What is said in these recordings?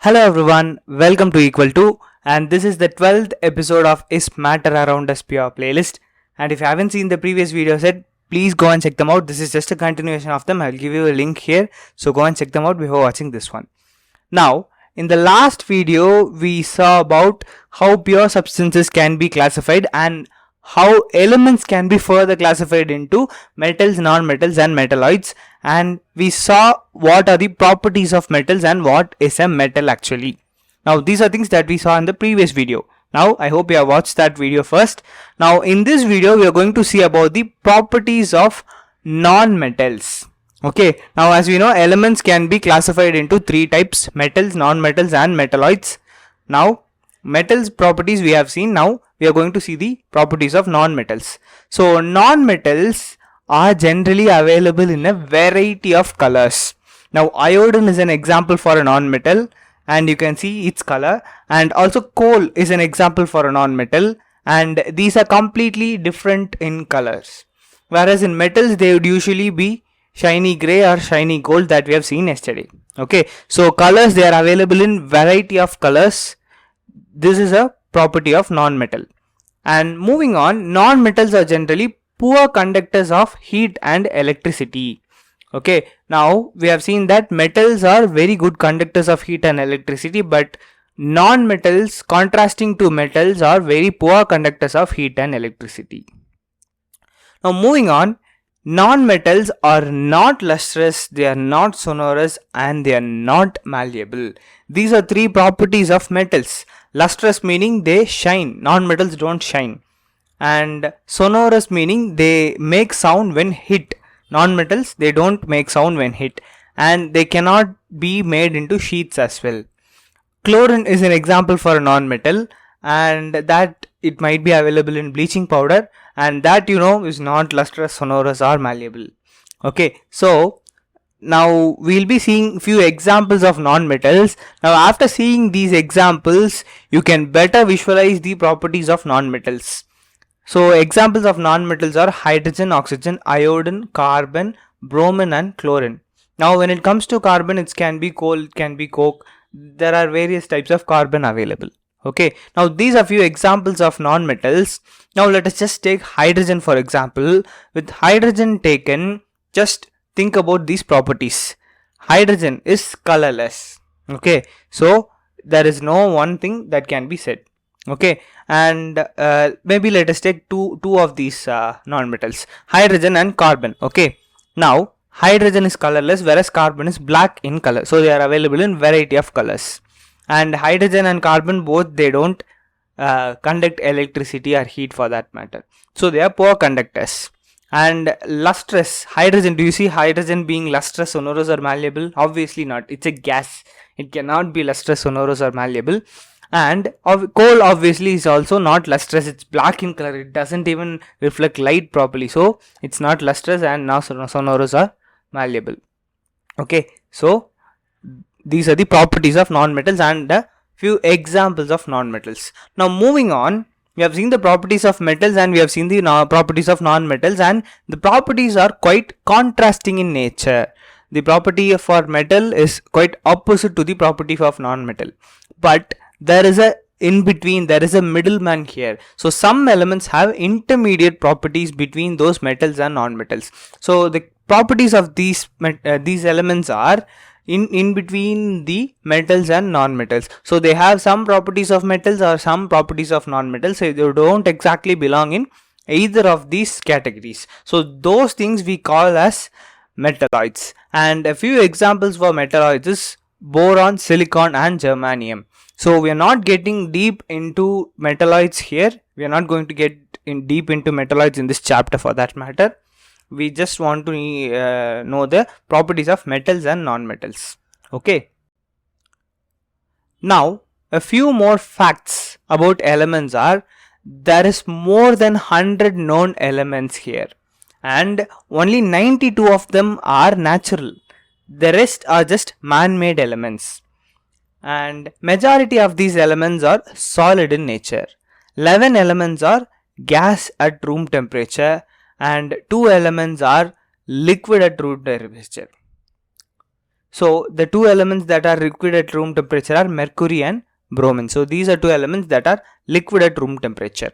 Hello everyone, welcome to Equal To, and this is the 12th episode of Is Matter Around Us Pure playlist. And if you haven't seen the previous videos yet, please go and check them out. This is just a continuation of them. I will give you a link here, so go and check them out before watching this one. Now, in the last video, we saw about how pure substances can be classified and how elements can be further classified into metals, non-metals and metalloids, and we saw what are the properties of metals and what is a metal actually. Now these are things that we saw in the previous video. Now I hope you have watched that video first. Now in this video we are going to see about the properties of non-metals. Okay, now as we know, elements can be classified into three types: metals, non-metals and metalloids. Now metals properties we have seen. Now we are going to see the properties of non-metals. So non-metals are generally available in a variety of colors. Now iodine is an example for a non-metal and you can see its color, and also coal is an example for a non-metal, and these are completely different in colors. Whereas in metals they would usually be shiny gray or shiny gold that we have seen yesterday. Okay, so colors, they are available in variety of colors. This is a property of non-metal. And moving on, non-metals are generally poor conductors of heat and electricity. Okay, now we have seen that metals are very good conductors of heat and electricity, but non-metals, contrasting to metals, are very poor conductors of heat and electricity. Now moving on, non-metals are not lustrous, they are not sonorous, and they are not malleable. These are three properties of metals. Lustrous meaning they shine, non-metals don't shine. And sonorous meaning they make sound when hit. Non-metals, they don't make sound when hit. And they cannot be made into sheets as well. Chlorine is an example for a non-metal, and that it might be available in bleaching powder, and that is not lustrous, sonorous or malleable. Okay, so now we'll be seeing few examples of non-metals. Now after seeing these examples, you can better visualize the properties of non-metals. So examples of non-metals are hydrogen, oxygen, iodine, carbon, bromine and chlorine. Now when it comes to carbon, it can be coal, it can be coke. There are various types of carbon available. Okay, now these are few examples of non-metals. Now let us just take hydrogen for example. With hydrogen taken, just think about these properties. Hydrogen is colorless. Okay, so there is no one thing that can be said. Okay, and maybe let us take two of these non-metals, hydrogen and carbon. Okay, now hydrogen is colorless whereas carbon is black in color, so they are available in variety of colors. And hydrogen and carbon both, they don't conduct electricity or heat for that matter, so they are poor conductors. And lustrous, hydrogen, do you see hydrogen being lustrous, sonorous or malleable? Obviously not, it's a gas, it cannot be lustrous, sonorous or malleable. And coal obviously is also not lustrous, it's black in color, it doesn't even reflect light properly, so it's not lustrous and not sonorous or malleable. Okay, so these are the properties of non-metals and a few examples of non-metals. Now moving on, we have seen the properties of metals and we have seen the properties of non-metals, and the properties are quite contrasting in nature. The property for metal is quite opposite to the property of non-metal, but there is a in between, there is a middleman here. So some elements have intermediate properties between those metals and non-metals. So the properties of these elements are in between the metals and non-metals. So they have some properties of metals or some properties of non-metals, so they don't exactly belong in either of these categories. So those things we call as metalloids. And a few examples for metalloids is boron, silicon and germanium. So we are not getting deep into metalloids here. We are not going to get deep into metalloids in this chapter for that matter. We just want to know the properties of metals and non-metals. Okay. Now a few more facts about elements are, there is more than 100 known elements here, and only 92 of them are natural. The rest are just man-made elements. And majority of these elements are solid in nature. 11 elements are gas at room temperature and 2 elements are liquid at room temperature. So the two elements that are liquid at room temperature are mercury and bromine. So these are two elements that are liquid at room temperature.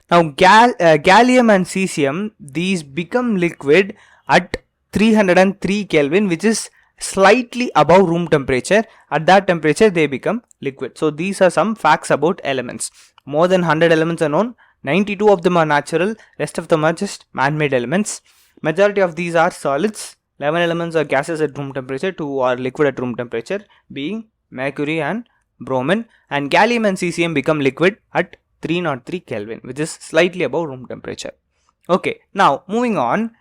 Now gallium and cesium, these become liquid at 303 Kelvin, which is slightly above room temperature. At that temperature they become liquid. So these are some facts about elements. More than 100 elements are known. 92 of them are natural, rest of them are just man-made elements. Majority of these are solids. 11 elements are gases at room temperature, 2 are liquid at room temperature, being mercury and bromine, and gallium and cesium become liquid at 303 Kelvin, which is slightly above room temperature. Okay, now moving on,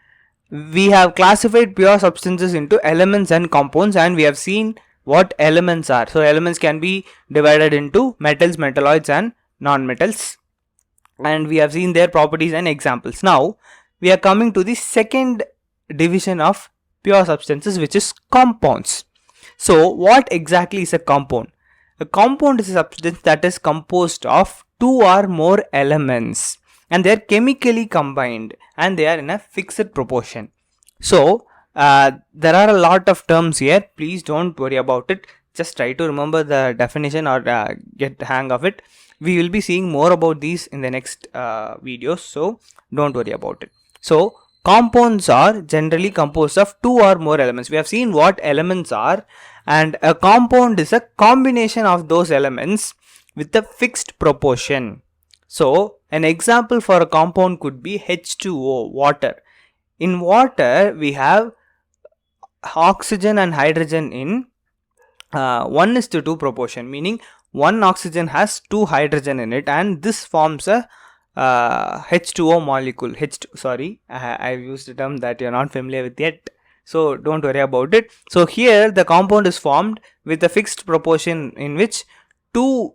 we have classified pure substances into elements and compounds, and we have seen what elements are. So elements can be divided into metals, metalloids and non-metals, and we have seen their properties and examples. Now we are coming to the second division of pure substances, which is compounds. So what exactly is a compound? A compound is a substance that is composed of two or more elements, and they are chemically combined and they are in a fixed proportion. So there are a lot of terms here. Please don't worry about it. Just try to remember the definition or get the hang of it. We will be seeing more about these in the next videos, so don't worry about it. So compounds are generally composed of two or more elements. We have seen what elements are, and a compound is a combination of those elements with a fixed proportion. So an example for a compound could be H2O, water. In water we have oxygen and hydrogen in 1:2 proportion, meaning one oxygen has two hydrogen in it, and this forms a H2O molecule. I've used a term that you're not familiar with yet, so don't worry about it. So here the compound is formed with a fixed proportion in which two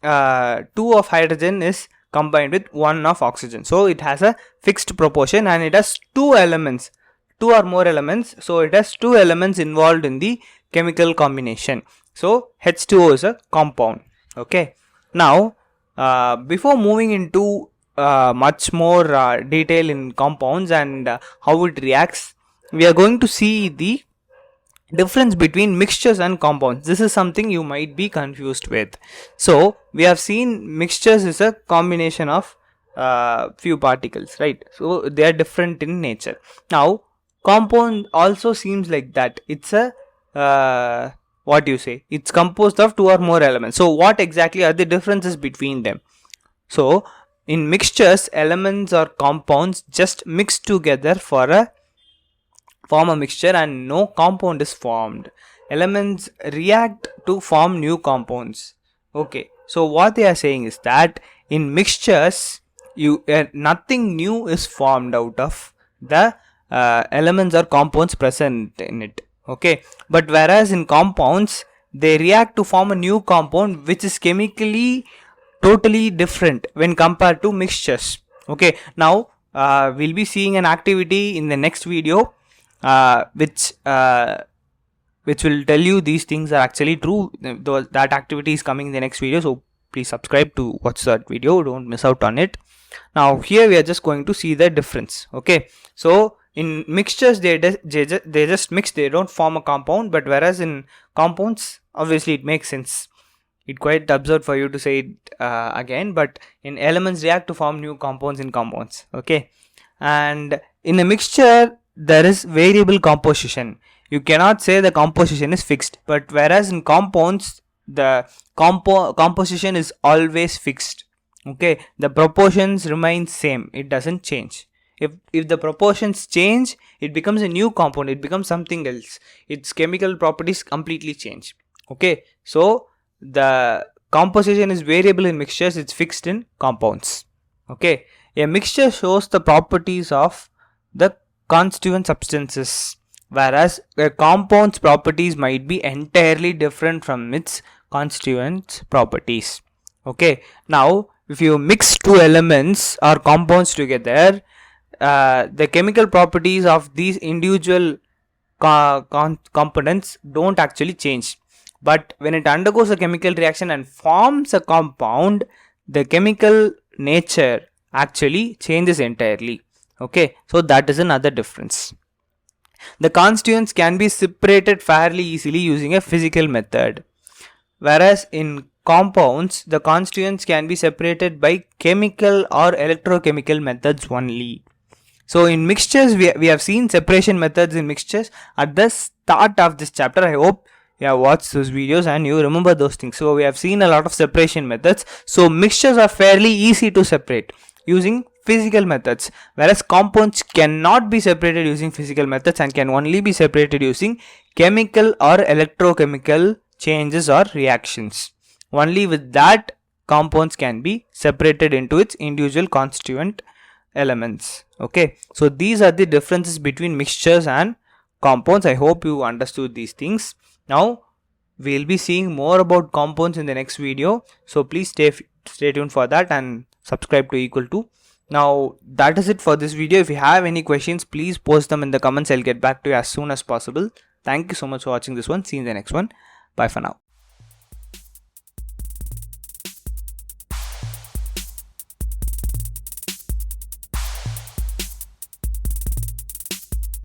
of hydrogen is combined with one of oxygen. So it has a fixed proportion and it has two elements, two or more elements. So it has two elements involved in the chemical combination. So H2O is a compound. Okay. Now before moving into much more detail in compounds and how it reacts, we are going to see the difference between mixtures and compounds. This is something you might be confused with. So we have seen mixtures is a combination of few particles, right? So they are different in nature. Now compound also seems like that. It's a it's composed of two or more elements. So what exactly are the differences between them? So in mixtures, elements or compounds just mix together form a mixture and no compound is formed. Elements react to form new compounds. Okay, so what they are saying is that in mixtures nothing new is formed out of the elements or compounds present in it. Okay, but whereas in compounds they react to form a new compound which is chemically totally different when compared to mixtures. Okay, now we'll be seeing an activity in the next video which will tell you these things are actually true. That activity is coming in the next video, so please subscribe to watch that video, don't miss out on it. Now here we are just going to see the difference. Okay, so in mixtures they just mix, they don't form a compound, but whereas in compounds, obviously it makes sense, it's quite absurd for you to say it again, but in elements react to form new compounds in compounds. Okay, and in a mixture there is variable composition. You cannot say the composition is fixed, but whereas in compounds the composition is always fixed. Okay, the proportions remain same, it doesn't change. If the proportions change, it becomes a new compound, it becomes something else, its chemical properties completely change. Okay, so the composition is variable in mixtures, it's fixed in compounds. Okay, a mixture shows the properties of the constituent substances, whereas a compound's properties might be entirely different from its constituent properties. Okay, now if you mix two elements or compounds together, the chemical properties of these individual components don't actually change, but when it undergoes a chemical reaction and forms a compound, the chemical nature actually changes entirely. Okay, so that is another difference. The constituents can be separated fairly easily using a physical method. Whereas in compounds, the constituents can be separated by chemical or electrochemical methods only. So in mixtures, we have seen separation methods in mixtures at the start of this chapter. I hope you have watched those videos and you remember those things. So we have seen a lot of separation methods. So mixtures are fairly easy to separate using physical methods, whereas compounds cannot be separated using physical methods and can only be separated using chemical or electrochemical changes or reactions. Only with that compounds can be separated into its individual constituent elements. Okay, so these are the differences between mixtures and compounds. I hope you understood these things. Now we'll be seeing more about compounds in the next video, so please stay tuned for that and subscribe to equal to. Now that is it for this video. If you have any questions, please post them in the comments. I'll get back to you as soon as possible. Thank you so much for watching this one. See you in the next one. Bye for now.